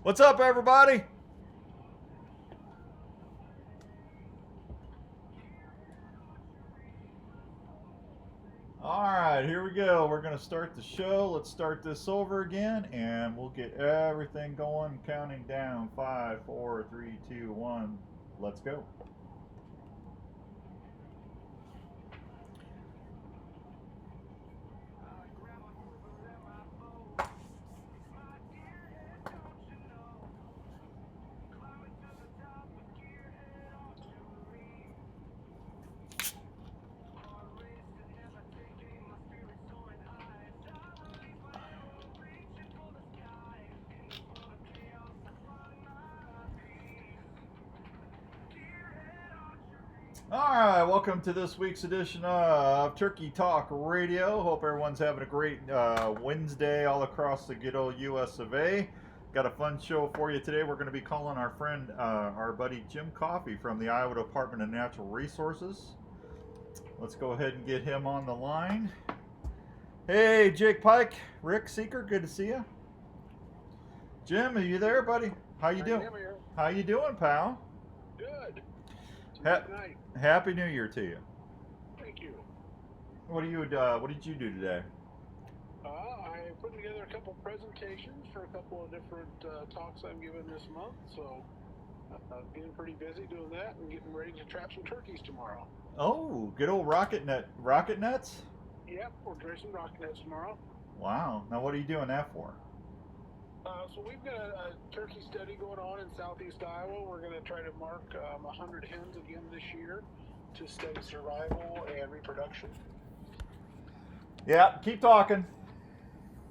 What's up, everybody? All right, here we go. We're going to start the show. Let's start this over again, and we'll get everything going. Counting down 5, 4, 3, 2, 1. Let's go. All right, welcome to this week's edition of Turkey Talk Radio. Hope everyone's having a great Wednesday all across the good old US of A. Got a fun show for you today. We're going to be calling our friend, our buddy Jim Coffey from the Iowa Department of Natural Resources. Let's go ahead and get him on the line. Hey, Jake Pike, Rick Seeker, good to see you. Jim, are you there, buddy? How you doing? How you doing, pal? Good. Happy New Year to you. Thank you. What did you do today? I put together a couple presentations for a couple of different talks I'm giving this month, so getting pretty busy doing that and getting ready to trap some turkeys tomorrow. Oh, good old rocket nets? Yep, we're doing some rocket nets tomorrow. Wow. Now what are you doing that for? So we've got a turkey study going on in southeast Iowa. We're going to try to mark 100 hens again this year to study survival and reproduction. Yeah, keep talking.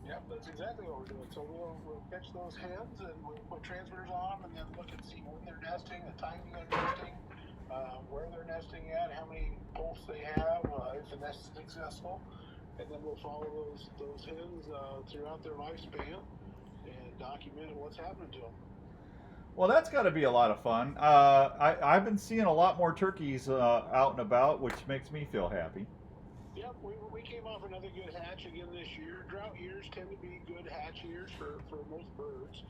Yep, that's exactly what we're doing. So we'll catch those hens and we'll put transmitters on them and then look and see when they're nesting, the timing of nesting, where they're nesting at, how many poults they have, if the nest is successful. And then we'll follow those hens throughout their lifespan and document what's happening to them. Well, that's got to be a lot of fun. I've been seeing a lot more turkeys out and about, which makes me feel happy. Yep, we came off another good hatch again this year. Drought years tend to be good hatch years for most birds,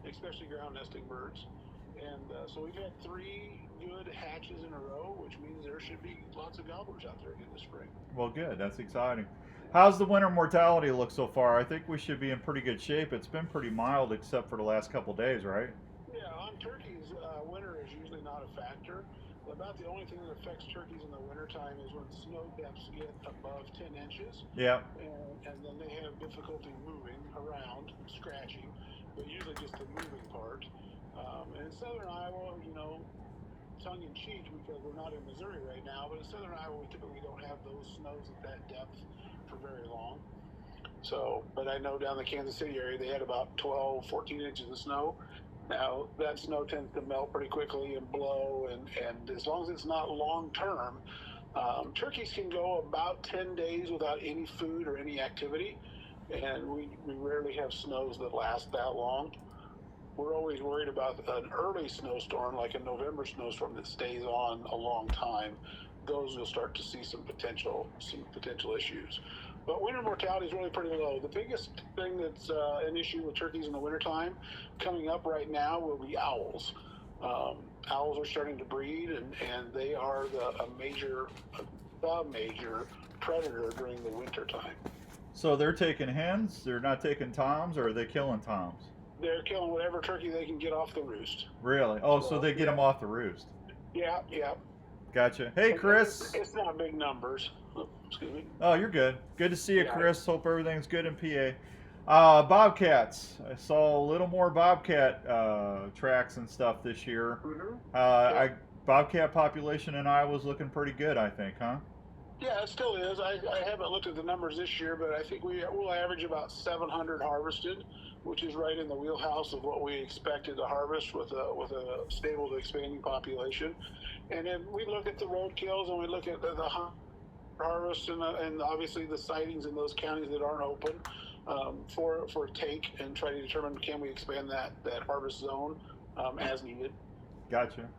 especially ground nesting birds. And so we've had 3 good hatches in a row, which means there should be lots of gobblers out there again this spring. Well, good. That's exciting. How's the winter mortality look so far? I think we should be in pretty good shape. It's been pretty mild except for the last couple days, right? Yeah, on turkeys, winter is usually not a factor. About the only thing that affects turkeys in the wintertime is when snow depths get above 10 inches. Yeah. And then they have difficulty moving around, scratching, but usually just the moving part. And in southern Iowa, tongue in cheek because we're not in Missouri right now, but in southern Iowa, we typically don't have those snows at that depth for very long. So, but I know down the Kansas City area, they had about 12, 14 inches of snow. Now, that snow tends to melt pretty quickly and blow, and as long as it's not long-term, turkeys can go about 10 days without any food or any activity, and we rarely have snows that last that long. We're always worried about an early snowstorm, like a November snowstorm that stays on a long time. Those you'll start to see some potential issues. But winter mortality is really pretty low. The biggest thing that's an issue with turkeys in the wintertime coming up right now will be owls. Owls are starting to breed, and they are the major predator during the wintertime. So they're taking hens? They're not taking toms, or are they killing toms? They're killing whatever turkey they can get off the roost. Really? Oh, so they get them off the roost. Yeah. Gotcha. Hey, Chris. It's not big numbers. Oh, excuse me. Oh, you're good. Good to see you, Chris. Hope everything's good in PA. Bobcats. I saw a little more bobcat tracks and stuff this year. Mm-hmm. Bobcat population in Iowa's looking pretty good, I think, huh? Yeah, it still is. I haven't looked at the numbers this year, but I think we'll average about 700 harvested, which is right in the wheelhouse of what we expected to harvest with a stable to expanding population. And then we look at the roadkills and we look at the harvest and obviously the sightings in those counties that aren't open for take and try to determine can we expand that harvest zone as needed. Gotcha.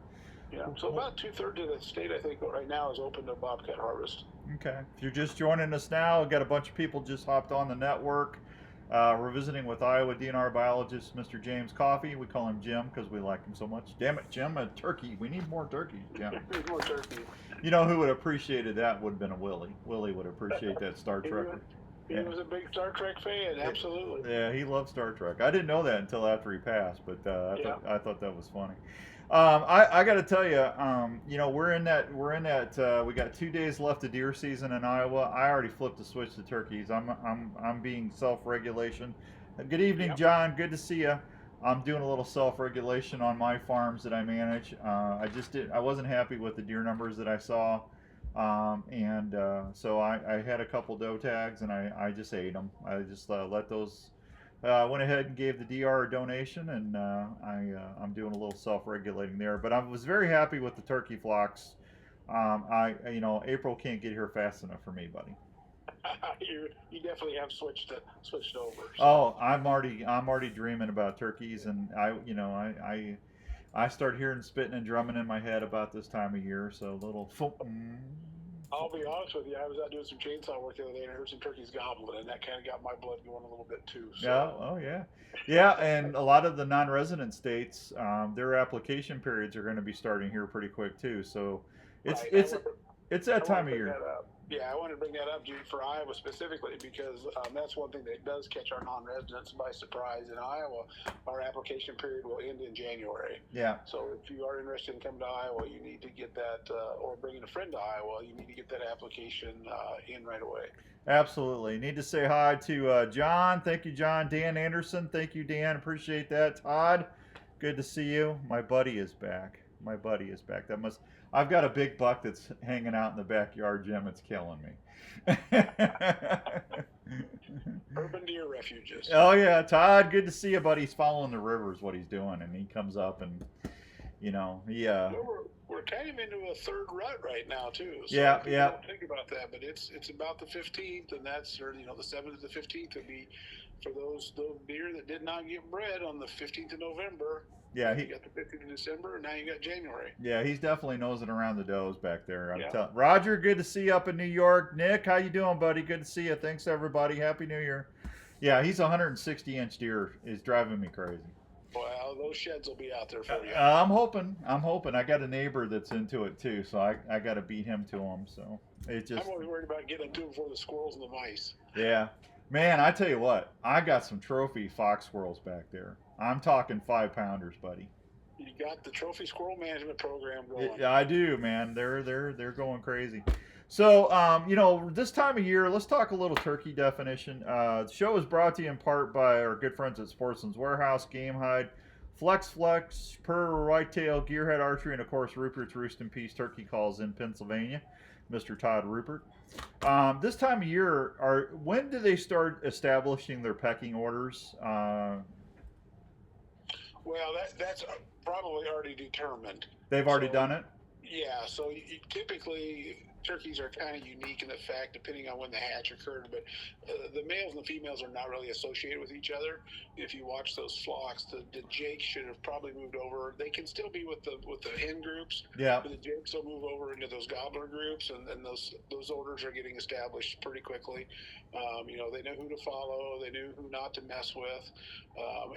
Yeah, so about 2/3 of the state, I think, right now is open to bobcat harvest. Okay. If you're just joining us now, we've got a bunch of people just hopped on the network. We're visiting with Iowa DNR biologist Mr. James Coffey. We call him Jim because we like him so much. Damn it, Jim, a turkey. We need more turkeys, Jim. More turkey. You know who would have appreciated that would have been a Willie. Willie would appreciate that Star Trek. He was a big Star Trek fan, absolutely. Yeah, he loved Star Trek. I didn't know that until after he passed, but I thought that was funny. I got to tell you, we're in that. We got 2 days left of deer season in Iowa. I already flipped the switch to turkeys. I'm being self-regulation. Good evening, John. Good to see you. I'm doing a little self-regulation on my farms that I manage. I wasn't happy with the deer numbers that I saw. So I had a couple doe tags and I just ate them. I just let those. Went ahead and gave the DR a donation, and I'm doing a little self-regulating there. But I was very happy with the turkey flocks. April can't get here fast enough for me, buddy. You definitely have switched over. So. Oh, I'm already dreaming about turkeys, and I start hearing spitting and drumming in my head about this time of year. So a little. I'll be honest with you. I was out doing some chainsaw work the other day and I heard some turkeys gobbling, and that kind of got my blood going a little bit too. So. Yeah. Oh, yeah. Yeah, and a lot of the non-resident states, their application periods are going to be starting here pretty quick too. So it's that time of year. Yeah, I wanted to bring that up, Jude, for Iowa specifically, because that's one thing that does catch our non-residents by surprise. In Iowa, our application period will end in January. Yeah. So if you are interested in coming to Iowa, you need to get that, or bringing a friend to Iowa, you need to get that application in right away. Absolutely. Need to say hi to John. Thank you, John. Dan Anderson. Thank you, Dan. Appreciate that. Todd, good to see you. My buddy is back. I've got a big buck that's hanging out in the backyard, Jim. It's killing me. Urban deer refuges. Oh, yeah. Todd, good to see you, buddy. He's following the river is what he's doing. And he comes up and, We're kind of into a third rut right now, too. So yeah. Don't think about that, but it's about the 15th, and that's, the 7th to the 15th would be for those deer that did not get bred on the 15th of November. Yeah, you got the 15th of December, and now you got January. Yeah, he's definitely nosing around the does back there. Yeah. Roger, good to see you up in New York. Nick, how you doing, buddy? Good to see you. Thanks, everybody. Happy New Year. Yeah, he's 160-inch deer. Is driving me crazy. Well, those sheds will be out there for you. I'm hoping. I got a neighbor that's into it too, so I got to beat him to him. So I'm always worried about getting to him before the squirrels and the mice. Yeah, man, I tell you what, I got some trophy fox squirrels back there. I'm talking 5-pounders, buddy. You got the trophy squirrel management program going. Yeah, I do, man. They're going crazy. So, this time of year, let's talk a little turkey definition. The show is brought to you in part by our good friends at Sportsman's Warehouse, Game Hide, Flex, Per Whitetail, Gearhead Archery, and of course Rupert's Roost and Peace Turkey Calls in Pennsylvania. Mr. Todd Rupert. This time of year, when do they start establishing their pecking orders? Well, that's probably already determined. They've already done it? Yeah, so typically turkeys are kind of unique in the fact, depending on when the hatch occurred, but the males and the females are not really associated with each other. If you watch those flocks, the jakes should have probably moved over. They can still be with the hen groups, yeah, but the jakes will move over into those gobbler groups, and those orders are getting established pretty quickly. They know who to follow, they know who not to mess with,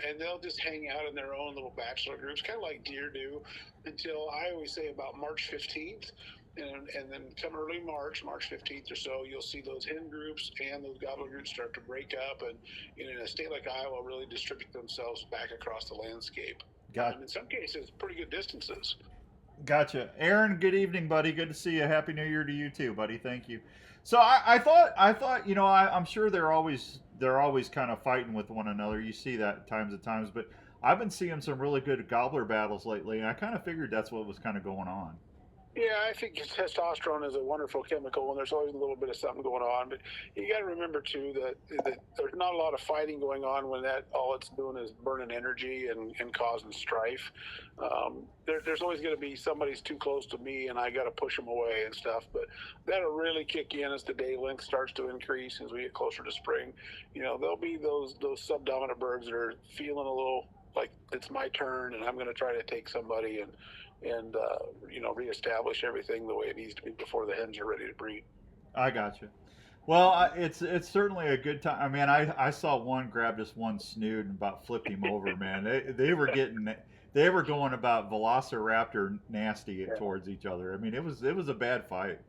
and they'll just hang out in their own little bachelor groups, kind of like deer do, until I always say about March 15th. And then come early March 15th or so, you'll see those hen groups and those gobbler groups start to break up, and in a state like Iowa, really distribute themselves back across the landscape. In some cases, pretty good distances. Gotcha. Aaron, good evening, buddy. Good to see you. Happy New Year to you too, buddy. Thank you. So I thought, I'm sure they're always kind of fighting with one another. You see that at times, but I've been seeing some really good gobbler battles lately, and I kind of figured that's what was kind of going on. Yeah, I think testosterone is a wonderful chemical, and there's always a little bit of something going on. But you got to remember too that there's not a lot of fighting going on when all it's doing is burning energy and causing strife. There's always going to be somebody's too close to me, and I got to push them away and stuff. But that'll really kick in as the day length starts to increase as we get closer to spring. There'll be those subdominant birds that are feeling a little like it's my turn, and I'm going to try to take somebody and reestablish everything the way it needs to be before the hens are ready to breed. I got you. Well, it's certainly a good time. I mean, I saw one grab this one snood and about flipped him over. Man, they were going about Velociraptor nasty Yeah. towards each other. I mean, it was a bad fight.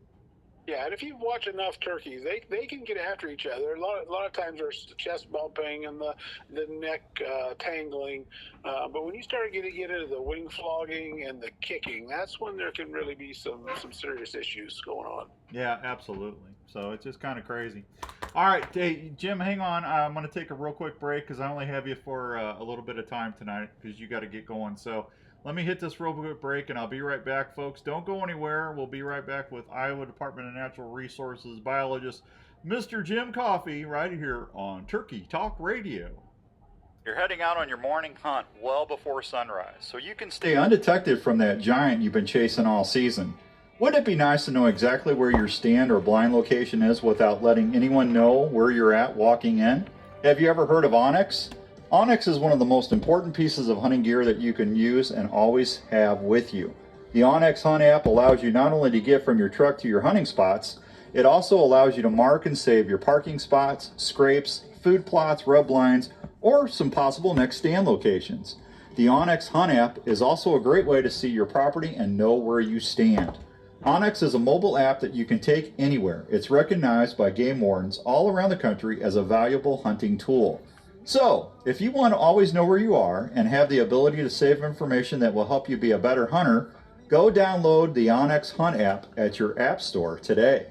Yeah, and if you watch enough turkeys, they can get after each other. A lot of times there's the chest bumping and the neck tangling, but when you start getting get into the wing flogging and the kicking, that's when there can really be some serious issues going on. Yeah, absolutely. So it's just kind of crazy. All right, hey, Jim, hang on. I'm going to take a real quick break because I only have you for a little bit of time tonight because you got to get going. So let me hit this real quick break and I'll be right back, folks. Don't go anywhere. We'll be right back with Iowa Department of Natural Resources biologist Mr. Jim Coffey right here on Turkey Talk Radio. You're heading out on your morning hunt well before sunrise so you can stay undetected from that giant you've been chasing all season. Wouldn't it be nice to know exactly where your stand or blind location is without letting anyone know where you're at walking in? Have you ever heard of Onyx? Onyx is one of the most important pieces of hunting gear that you can use and always have with you. The Onyx Hunt app allows you not only to get from your truck to your hunting spots, it also allows you to mark and save your parking spots, scrapes, food plots, rub lines, or some possible next stand locations. The Onyx Hunt app is also a great way to see your property and know where you stand. Onyx is a mobile app that you can take anywhere. It's recognized by game wardens all around the country as a valuable hunting tool. So, if you want to always know where you are and have the ability to save information that will help you be a better hunter, go download the Onyx Hunt app at your app store today.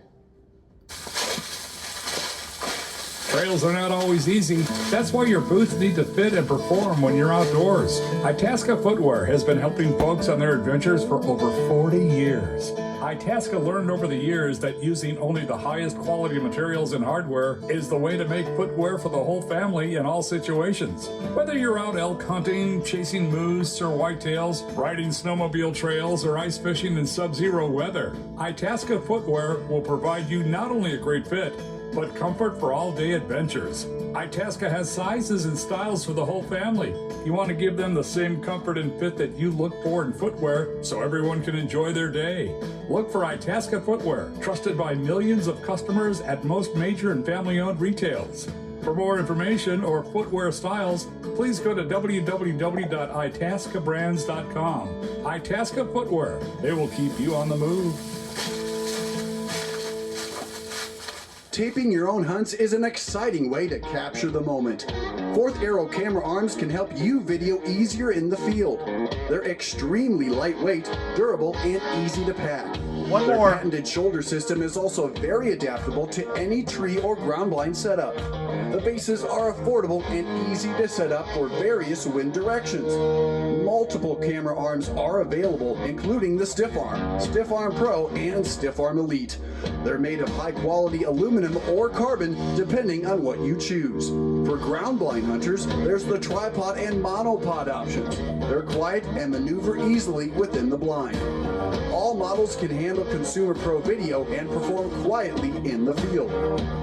Trails are not always easy. That's why your boots need to fit and perform when you're outdoors. Itasca Footwear has been helping folks on their adventures for over 40 years. Itasca learned over the years that using only the highest quality materials and hardware is the way to make footwear for the whole family in all situations. Whether you're out elk hunting, chasing moose or whitetails, riding snowmobile trails, or ice fishing in sub-zero weather, Itasca Footwear will provide you not only a great fit, but comfort for all-day adventures. Itasca has sizes and styles for the whole family. You want to give them the same comfort and fit that you look for in footwear so everyone can enjoy their day. Look for Itasca Footwear, trusted by millions of customers at most major and family-owned retails. For more information or footwear styles, please go to www.itascabrands.com. Itasca Footwear, they will keep you on the move. Taping your own hunts is an exciting way to capture the moment. Fourth Arrow camera arms can help you video easier in the field. They're extremely lightweight, durable, and easy to pack. One Their more. patented shoulder system is also very adaptable to any tree or ground blind setup. The bases are affordable and easy to set up for various wind directions. Multiple camera arms are available, including the Stiff Arm, Stiff Arm Pro, and Stiff Arm Elite. They're made of high-quality aluminum or carbon, depending on what you choose. For ground blind hunters, there's the tripod and monopod options. They're quiet and maneuver easily within the blind. All models can handle Consumer Pro video and perform quietly in the field.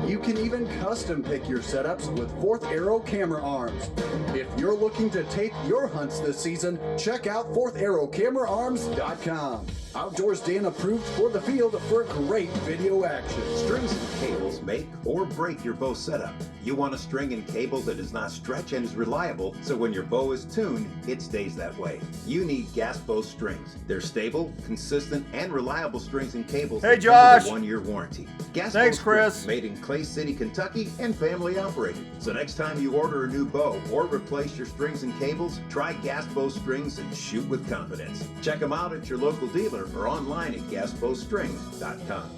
You can even custom pick your setups with Fourth Arrow camera arms. If you're looking to tape your hunts this season, check out fourtharrowcameraarms.com. Outdoors Dan approved for the field for great video action. Strings and cables make or break your bow setup. You want a string and cable that does not stretch and is reliable, so when your bow is tuned, it stays that way. You need gas bow strings. They're stable, consistent, and reliable strings and cables. Hey, that come with Josh. a 1-year warranty. Gas Thanks, bow Chris. strings made in Clay City, Kentucky, and family operated. So next time you order a new bow or replace your strings and cables, try gas bow strings and shoot with confidence. Check them out at your local dealer or online at gasbowstrings.com.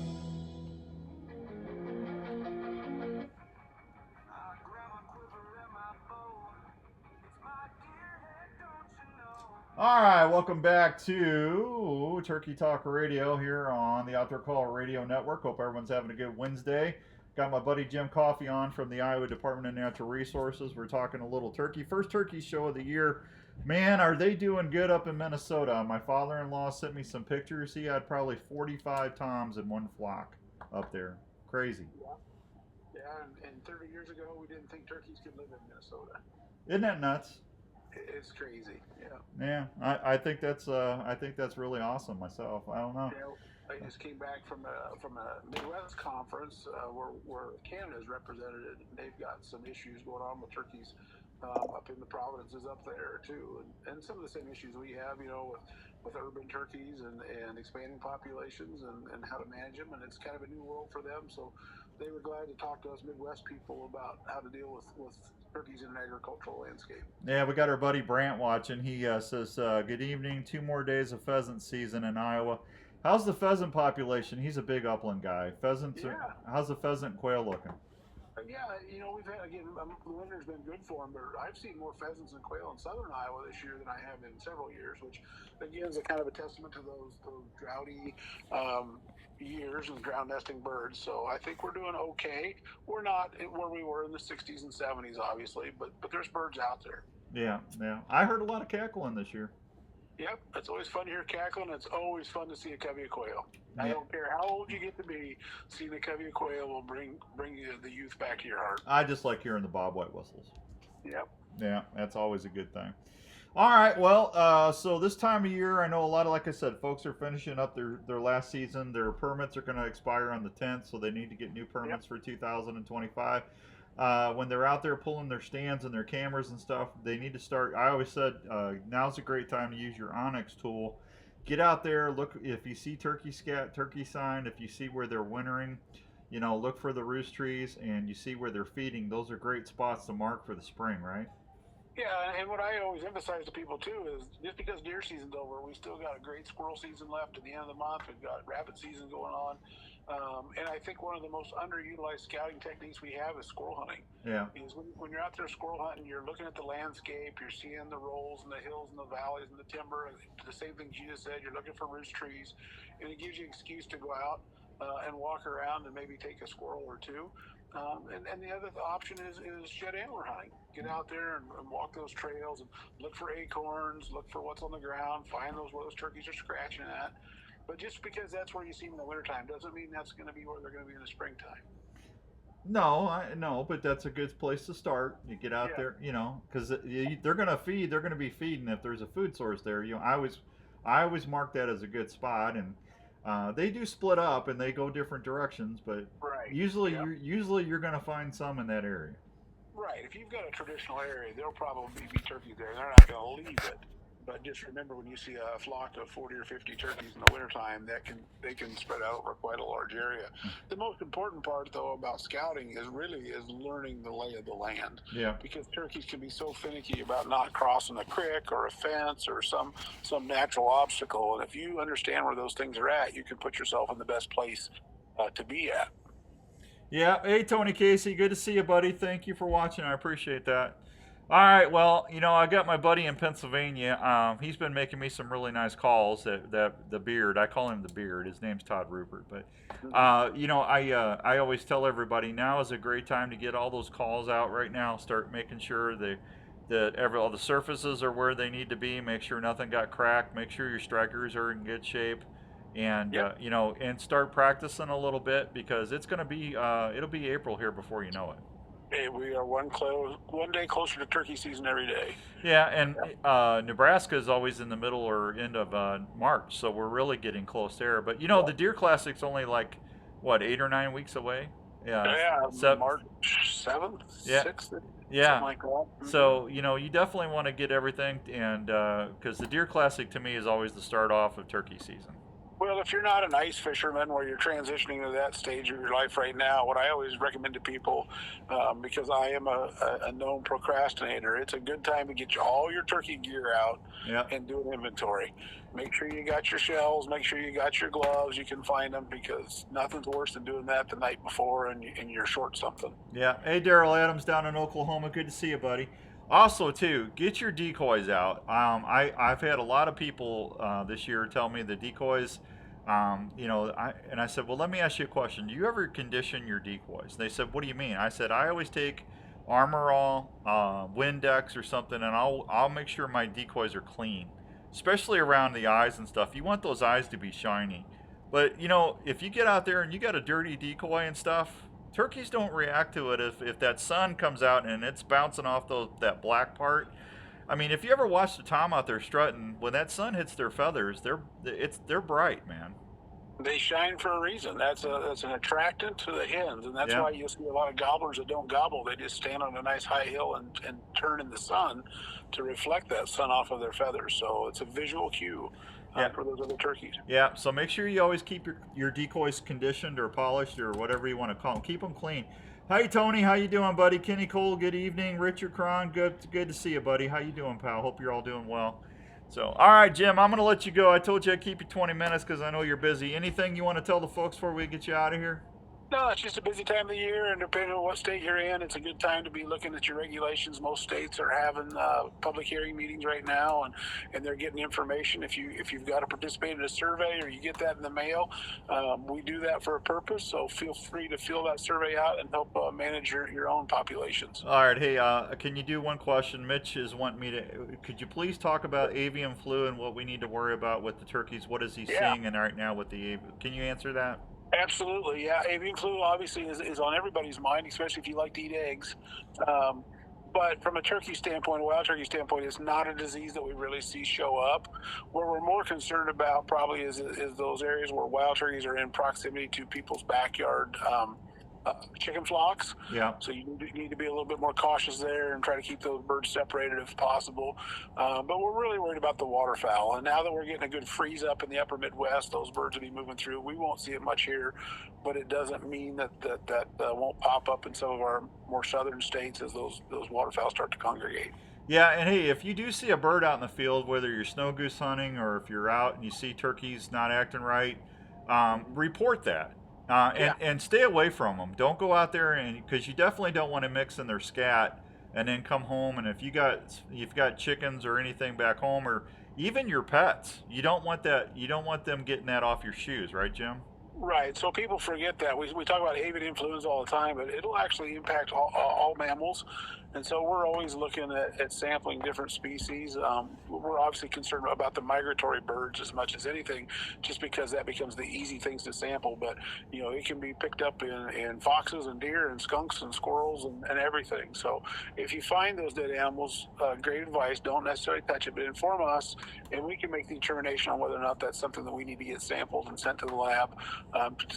All right, welcome back to Turkey Talk Radio here on the Outdoor Call Radio Network. Hope everyone's having a good Wednesday. Got my buddy Jim Coffey on from the Iowa Department of Natural Resources. We're talking a little turkey. First turkey show of the year. Man, are they doing good up in Minnesota. My father-in-law sent me some pictures. He had probably 45 toms in one flock up there. Crazy. Yeah, and 30 years ago, we didn't think turkeys could live in Minnesota. Isn't that nuts? It's crazy. Yeah. Yeah, I think that's really awesome myself. I don't know. Yeah, I just came back from a Midwest conference where Canada is represented, and they've got some issues going on with turkeys up in the provinces up there too, and some of the same issues we have, with urban turkeys and expanding populations and how to manage them, and it's kind of a new world for them. So they were glad to talk to us Midwest people about how to deal with turkeys in an agricultural landscape. Yeah, we got our buddy Brant watching. He says, "Good evening. 2 more days of pheasant season in Iowa. How's the pheasant population?" He's a big upland guy. Pheasants. Yeah. How's the pheasant quail looking? Yeah, we've had, again, the winter's been good for them, but I've seen more pheasants and quail in southern Iowa this year than I have in several years, which, again, is a kind of a testament to those droughty years and ground nesting birds. So I think we're doing okay. We're not where we were in the 60s and 70s, obviously, but there's birds out there. Yeah. I heard a lot of cackling this year. Yep, it's always fun to hear cackling. It's always fun to see a covey of quail. Yeah. I don't care how old you get to be, seeing a covey of quail will bring the youth back to your heart. I just like hearing the bobwhite whistles. Yep. Yeah, that's always a good thing. All right, well, so this time of year, I know a lot of, like I said, folks are finishing up their last season. Their permits are going to expire on the 10th, so they need to get new permits for 2025. When they're out there pulling their stands and their cameras and stuff, they need to start. I always said now's a great time to use your Onyx tool. Get out there, look if you see turkey scat, turkey sign, if you see where they're wintering, look for the roost trees, and you see where they're feeding. Those are great spots to mark for the spring, right? Yeah, and what I always emphasize to people too is just because deer season's over, we still got a great squirrel season left at the end of the month. We've got rabbit season going on. And I think one of the most underutilized scouting techniques we have is squirrel hunting. Yeah. Because when you're out there squirrel hunting, you're looking at the landscape, you're seeing the rolls and the hills and the valleys and the timber, and the same things you just said. You're looking for roost trees, and it gives you an excuse to go out and walk around and maybe take a squirrel or two. And the other option is shed antler hunting. Get out there and walk those trails and look for acorns, look for what's on the ground, find where those turkeys are scratching at. But just because that's where you see them in the wintertime doesn't mean that's going to be where they're going to be in the springtime. No, but that's a good place to start. You get out there, because they're going to feed. They're going to be feeding if there's a food source there. I always mark that as a good spot, and they do split up and they go different directions. But usually you're going to find some in that area. Right. If you've got a traditional area, there'll probably be turkeys there. They're not going to leave it. But just remember, when you see a flock of 40 or 50 turkeys in the wintertime, they can spread out over quite a large area. The most important part, though, about scouting is learning the lay of the land. Yeah. Because turkeys can be so finicky about not crossing a creek or a fence or some natural obstacle. And if you understand where those things are at, you can put yourself in the best place to be at. Yeah. Hey, Tony Casey, good to see you, buddy. Thank you for watching. I appreciate that. All right, well, I got my buddy in Pennsylvania. He's been making me some really nice calls. The Beard, I call him the Beard. His name's Todd Rupert. But I always tell everybody now is a great time to get all those calls out right now. Start making sure all the surfaces are where they need to be. Make sure nothing got cracked. Make sure your strikers are in good shape, and and start practicing a little bit, because it's gonna be it'll be April here before you know it. Hey, we are one day closer to turkey season every day. Yeah, and Nebraska is always in the middle or end of March, so we're really getting close there. But the Deer Classic's only 8 or 9 weeks away. Yeah, March 7th, 6th, something like that. So you definitely want to get everything, and because the Deer Classic to me is always the start off of turkey season. Well, if you're not an ice fisherman where you're transitioning to that stage of your life right now, what I always recommend to people, because I am a known procrastinator, it's a good time to get all your turkey gear out and do an inventory. Make sure you got your shells, make sure you got your gloves, you can find them, because nothing's worse than doing that the night before and you're short something. Yeah. Hey, Daryl Adams down in Oklahoma. Good to see you, buddy. Also, too, get your decoys out. I've had a lot of people this year tell me the decoys, I said, well, let me ask you a question. Do you ever condition your decoys? They said, what do you mean? I said, I always take Armor All, Windex or something, and I'll make sure my decoys are clean, especially around the eyes and stuff. You want those eyes to be shiny. But, if you get out there and you got a dirty decoy and stuff, turkeys don't react to it if that sun comes out and it's bouncing off that black part. I mean, if you ever watch the tom out there strutting, when that sun hits their feathers, they're bright, man. They shine for a reason. That's an attractant to the hens, and that's Yeah. why you see a lot of gobblers that don't gobble. They just stand on a nice high hill and turn in the sun to reflect that sun off of their feathers. So it's a visual cue Yeah. for those other turkeys. Yeah, so make sure you always keep your decoys conditioned or polished or whatever you want to call them. Keep them clean. Hi, Tony. How you doing, buddy? Kenny Cole, good evening. Richard Cron, good to see you, buddy. How you doing, pal? Hope you're all doing well. So, all right, Jim, I'm going to let you go. I told you I'd keep you 20 minutes because I know you're busy. Anything you want to tell the folks before we get you out of here? No, it's just a busy time of the year, and depending on what state you're in, it's a good time to be looking at your regulations. Most states are having public hearing meetings right now, and they're getting information. If you've got to participate in a survey or you get that in the mail, we do that for a purpose. So feel free to fill that survey out and help manage your own populations. All right, hey, can you do one question? Mitch is wanting me to. Could you please talk about avian flu and what we need to worry about with the turkeys? What is he seeing and right now with the? Can you answer that? Absolutely, yeah. Avian flu obviously is on everybody's mind, especially if you like to eat eggs. But from a turkey standpoint, a wild turkey standpoint, it's not a disease that we really see show up. What we're more concerned about probably is those areas where wild turkeys are in proximity to people's backyard chicken flocks. Yeah. So you need to be a little bit more cautious there and try to keep those birds separated if possible. But we're really worried about the waterfowl. And now that we're getting a good freeze up in the upper Midwest, those birds will be moving through. We won't see it much here, but it doesn't mean that won't pop up in some of our more southern states as those waterfowl start to congregate. Yeah, and hey, if you do see a bird out in the field, whether you're snow goose hunting or if you're out and you see turkeys not acting right, report that. And stay away from them. Don't go out there because you definitely don't want to mix in their scat and then come home. And if you've got chickens or anything back home, or even your pets, you don't want that. You don't want them getting that off your shoes, right, Jim? Right. So people forget that. We talk about avian influenza all the time, but it'll actually impact all mammals. And so we're always looking at sampling different species. We're obviously concerned about the migratory birds as much as anything, just because that becomes the easy things to sample. But, it can be picked up in foxes and deer and skunks and squirrels and everything. So if you find those dead animals, great advice, don't necessarily touch it, but inform us, and we can make the determination on whether or not that's something that we need to get sampled and sent to the lab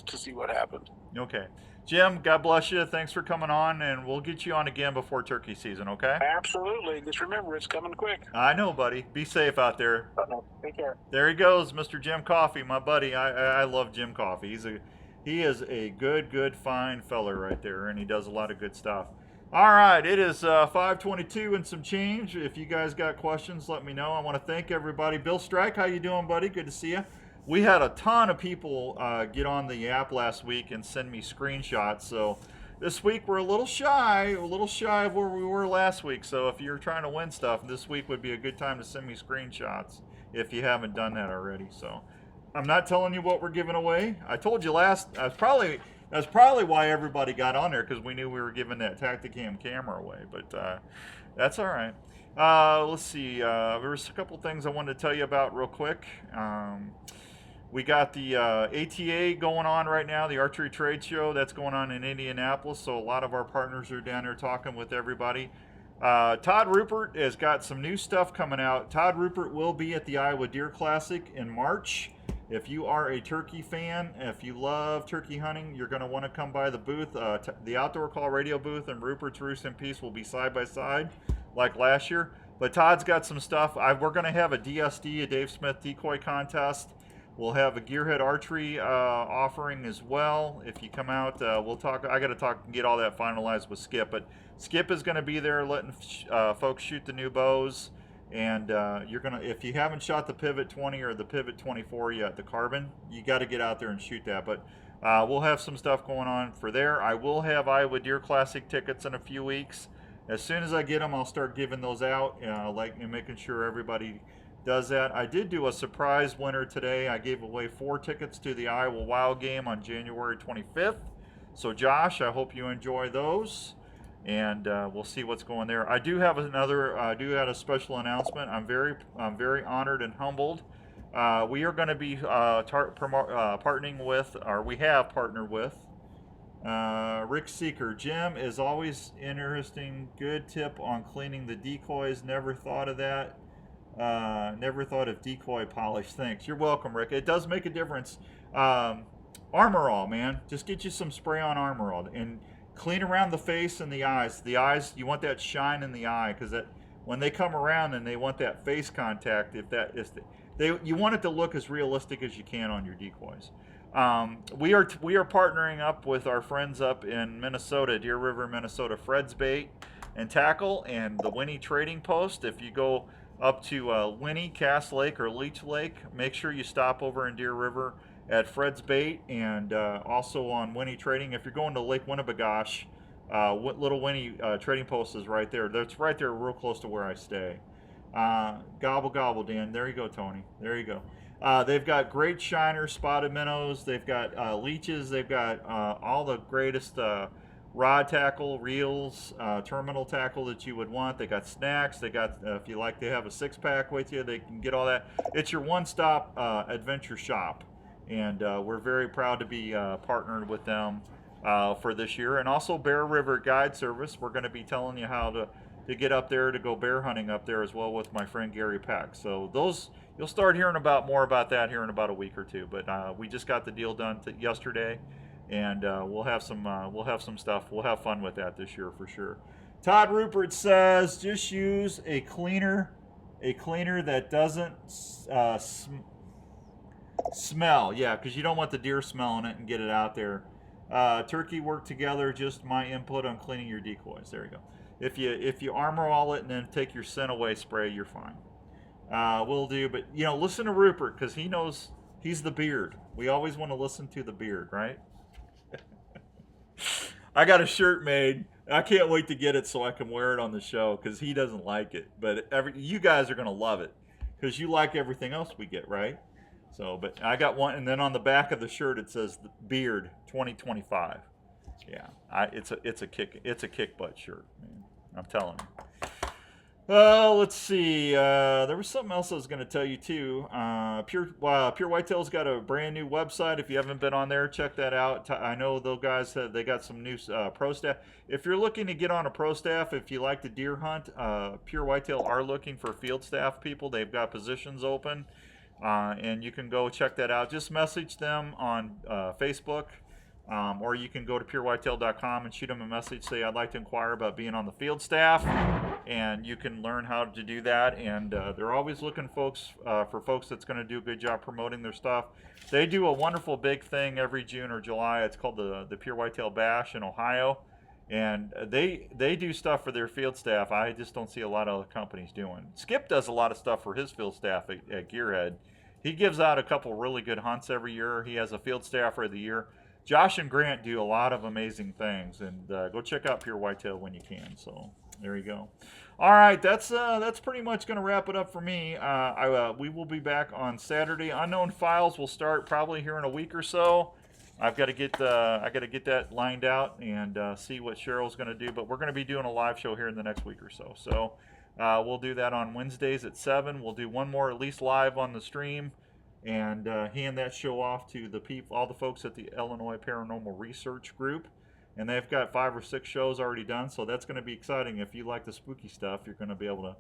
to see what happened. Okay. Jim, God bless you. Thanks for coming on, and we'll get you on again before turkey season, okay? Absolutely. Just remember, it's coming quick. I know, buddy. Be safe out there. Take care. There he goes, Mr. Jim Coffey, my buddy. I love Jim Coffey. He is a good, fine feller right there, and he does a lot of good stuff. All right, it is 5:22 and some change. If you guys got questions, let me know. I want to thank everybody. Bill Strike, how you doing, buddy? Good to see you. We had a ton of people get on the app last week and send me screenshots. So this week we're a little shy of where we were last week. So if you're trying to win stuff, this week would be a good time to send me screenshots if you haven't done that already. So I'm not telling you what we're giving away. I told you that's probably why everybody got on there, because we knew we were giving that Tacticam camera away. But that's all right. Let's see. There's a couple things I wanted to tell you about real quick. We got the ATA going on right now, the Archery Trade Show. That's going on in Indianapolis, so a lot of our partners are down there talking with everybody. Todd Rupert has got some new stuff coming out. Todd Rupert will be at the Iowa Deer Classic in March. If you are a turkey fan, if you love turkey hunting, you're going to want to come by the booth. The Outdoor Call Radio booth and Rupert's Roost and Peace will be side by side like last year. But Todd's got some stuff. We're going to have a DSD, a Dave Smith decoy contest. We'll have a Gearhead Archery offering as well. If you come out, we'll talk. I got to talk and get all that finalized with Skip. But Skip is going to be there letting folks shoot the new bows. And you're going to, if you haven't shot the Pivot 20 or the Pivot 24 yet, the Carbon, you got to get out there and shoot that. But we'll have some stuff going on for there. I will have Iowa Deer Classic tickets in a few weeks. As soon as I get them, I'll start giving those out, and making sure everybody does that. I did do a surprise winner today. I gave away 4 tickets to the Iowa Wild Game on January 25th. So Josh, I hope you enjoy those, and we'll see what's going there. I do have a special announcement. I'm very honored and humbled. We are going to be partnering with, or we have partnered with, Rick Seeker. Jim is always interesting. Good tip on cleaning the decoys. Never thought of that. Never thought of decoy polish. Thanks. You're welcome, Rick. It does make a difference. Armor All, man. Just get you some spray on Armor All and clean around the face and the eyes. The eyes, you want that shine in the eye because that when they come around and they want that face contact, if that is you want it to look as realistic as you can on your decoys. We are partnering up with our friends up in Minnesota, Deer River, Minnesota, Fred's Bait and Tackle, and the Winnie Trading Post. If you go up to Winnie, Cass Lake, or Leech Lake, make sure you stop over in Deer River at Fred's Bait, and also on Winnie Trading. If you're going to Lake Winnebagosh, Little Winnie Trading Post is right there. That's right there, real close to where I stay. Gobble gobble, Dan. There you go, Tony. There you go. They've got great shiners, spotted minnows. They've got leeches. They've got all the greatest rod tackle, reels, terminal tackle that you would want. They got snacks. They got, if you like to have a 6-pack with you, they can get all that. It's your one-stop adventure shop, and we're very proud to be partnered with them for this year. And also Bear River Guide Service. We're going to be telling you how to get up there to go bear hunting up there as well with my friend Gary Peck. So those, you'll start hearing more about that here in about a week or two. But we just got the deal done yesterday, and we'll have some stuff. We'll have fun with that this year for sure. Todd Rupert says just use a cleaner that doesn't smell. Yeah, because you don't want the deer smelling it and get it out there. Turkey work together. Just my input on cleaning your decoys. There you go. If you Armor All it and then take your scent away spray, you're fine. Will do. But listen to Rupert because he knows he's the beard. We always want to listen to the beard, right? I got a shirt made. I can't wait to get it so I can wear it on the show because he doesn't like it. But you guys are gonna love it because you like everything else we get, right? So, but I got one, and then on the back of the shirt it says "Beard 2025." Yeah, it's a kick butt shirt, man. I'm telling you. Let's see. There was something else I was going to tell you too. Pure Whitetail's got a brand new website. If you haven't been on there, check that out. I know those guys they got some new pro staff. If you're looking to get on a pro staff, if you like to deer hunt, Pure Whitetail are looking for field staff people. They've got positions open, and you can go check that out. Just message them on Facebook. Or you can go to purewhitetail.com and shoot them a message, say I'd like to inquire about being on the field staff, and you can learn how to do that. And they're always looking for folks that's going to do a good job promoting their stuff. They do a wonderful big thing every June or July. It's called the Pure Whitetail Bash in Ohio, and they do stuff for their field staff. I just don't see a lot of other companies doing. Skip does a lot of stuff for his field staff at Gearhead. He gives out a couple really good hunts every year. He has a field staffer of the year. Josh and Grant do a lot of amazing things, and go check out Pure Whitetail when you can. So there you go. All right, that's pretty much going to wrap it up for me. We will be back on Saturday. Unknown Files will start probably here in a week or so. I've got to get that lined out and see what Cheryl's going to do. But we're going to be doing a live show here in the next week or so. So we'll do that on Wednesdays at 7. We'll do one more at least live on the stream, and hand that show off to all the folks at the Illinois Paranormal Research Group. And they've got 5 or 6 shows already done, so that's going to be exciting. If you like the spooky stuff, you're going to be able to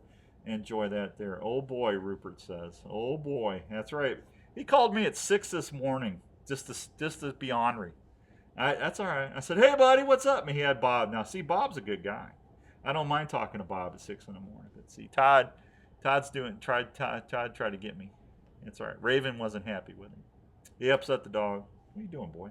enjoy that there. Oh boy, Rupert says. Oh boy, that's right. He called me at 6 this morning just to be ornery. That's all right. I said, hey buddy, what's up? And he had Bob. Now see, Bob's a good guy. I don't mind talking to Bob at 6 in the morning. But see, Todd's tried to get me. It's all right. Raven wasn't happy with him. He upset the dog. What are you doing, boy?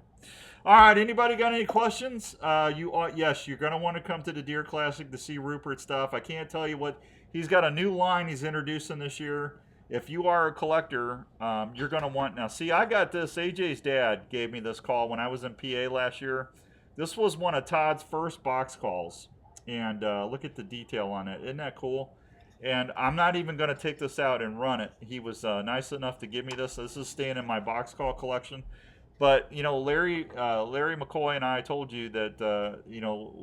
All right. Anybody got any questions? Yes, you're going to want to come to the Deer Classic to see Rupert's stuff. I can't tell you what. He's got a new line he's introducing this year. If you are a collector, you're going to want. Now, see, I got this. AJ's dad gave me this call when I was in PA last year. This was one of Todd's first box calls. And look at the detail on it. Isn't that cool? And I'm not even going to take this out and run it. He was nice enough to give me this. This is staying in my box call collection. But Larry McCoy and I told you that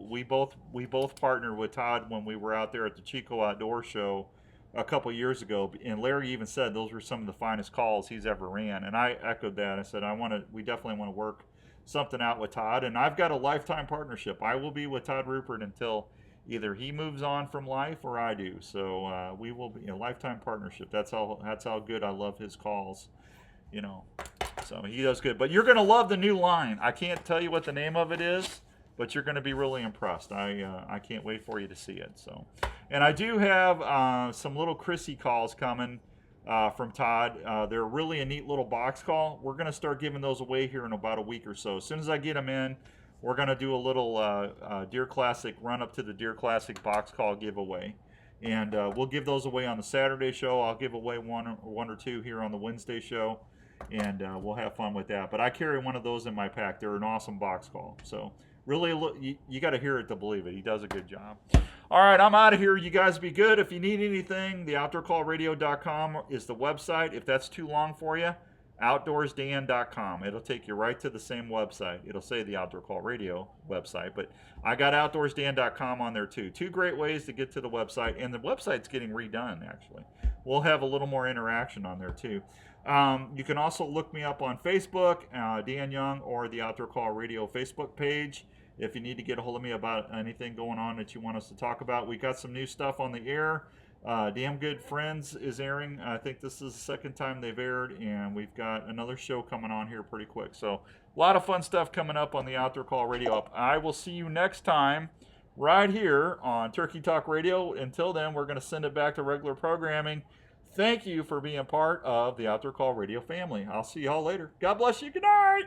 we both partnered with Todd when we were out there at the Chico Outdoor Show a couple years ago. And Larry even said those were some of the finest calls he's ever ran. And I echoed that. I said we definitely want to work something out with Todd. And I've got a lifetime partnership. I will be with Todd Rupert until either he moves on from life or I do. So we will be a lifetime partnership. That's how good I love his calls, So he does good. But you're going to love the new line. I can't tell you what the name of it is, but you're going to be really impressed. I can't wait for you to see it. So, and I do have some little Chrissy calls coming from Todd. They're really a neat little box call. We're going to start giving those away here in about a week or so. As soon as I get them in, we're going to do a little Deer Classic run up to the Deer Classic box call giveaway. And we'll give those away on the Saturday show. I'll give away one or two here on the Wednesday show. And we'll have fun with that. But I carry one of those in my pack. They're an awesome box call. So really, you got to hear it to believe it. He does a good job. All right, I'm out of here. You guys be good. If you need anything, the outdoorcallradio.com is the website. If that's too long for you, outdoorsdan.com. It'll take you right to the same website. It'll say the Outdoor Call Radio website, but I got outdoorsdan.com on there too. Two great ways to get to the website, and the website's getting redone, actually. We'll have a little more interaction on there too. You can also look me up on Facebook, Dan Young, or the Outdoor Call Radio Facebook page if you need to get a hold of me about anything going on that you want us to talk about. We got some new stuff on the air. Damn Good Friends is airing. I think this is the second time they've aired, and we've got another show coming on here pretty quick. So a lot of fun stuff coming up on the Outdoor Call Radio. I will see you next time right here on Turkey Talk Radio. Until then, we're going to send it back to regular programming. Thank you for being part of the Outdoor Call Radio family. I'll see y'all later. God bless you. Good night.